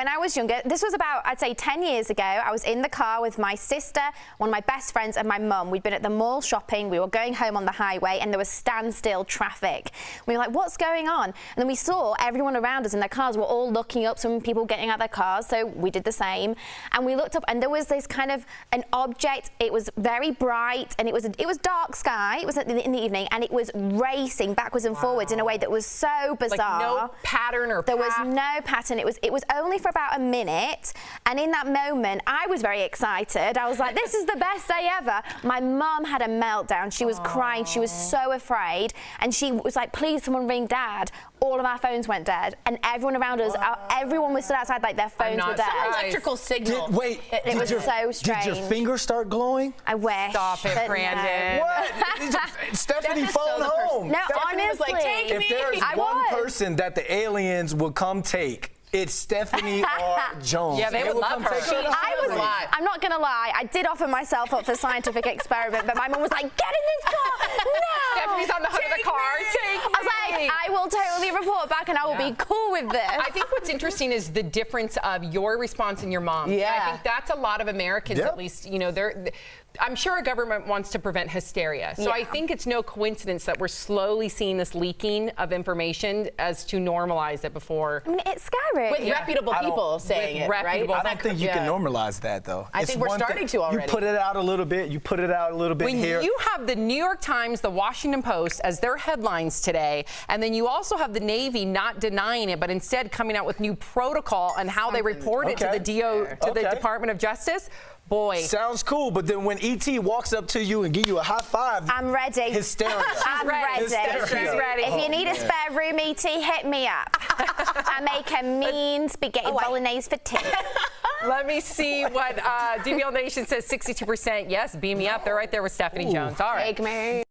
when I was younger, this was about, I'd say 10 years ago, I was in the car with my sister, one of my best friends, and my mum. We'd been at the mall shopping, we were going home on the highway, and there was standstill traffic. We were like, what's going on? And then we saw everyone around us in their cars were all looking up, some people getting out their cars, so we did the same. And we looked up, and there was this kind of an object. It was very bright, and it was dark sky. It was in the evening, and it was racing backwards and forwards in a way that was so bizarre. Like no pattern or There path. was no pattern. It was only for about a minute, and in that moment, I was very excited. I was like, this is the best day ever. My mum had a meltdown. She was crying. She was so afraid, and she was like, please, someone ring Dad. All of our phones went dead, and everyone around us, everyone was stood outside like their phones were dead. Some electrical signal. It was so strange. Did your fingers start glowing? I wish. Stop it, Brandon. No. What? Stephanie phone home. No, Stephanie was honestly. like, take If me. there's one person that the aliens will come take, it's Stephanie R. Jones. Yeah, they would love her. I'm not gonna lie, I did offer myself up for scientific experiment, but my mum was like, get in this car! No! Stephanie's on the hood of the car. I was like, I will totally report back and I will be cool with this. I think what's interesting is the difference of your response and your mom. Yeah. I think that's a lot of Americans, at least, you know, I'm sure our government wants to prevent hysteria. So I think it's no coincidence that we're slowly seeing this leaking of information as to normalize it before. I mean, it's scary. With reputable people saying it, right? reputable- I don't think you can normalize that, though. I think we're starting to already. You put it out a little bit, you put it out a little bit When here. you have the New York Times, the Washington Post as their headlines today, and then you also have the Navy not denying it, but instead coming out with new protocol on how they report it to the the Department of Justice. Boy. Sounds cool, but then when E.T. walks up to you and give you a high five, I'm ready. Hysteria. I'm ready. Hysteria. She's ready. If you need a spare room, E.T., hit me up. I make a mean spaghetti bolognese for tea. Let me see what DBL Nation says. 62% yes, beam me up. They're right there with Stephanie Jones. All right. Take me.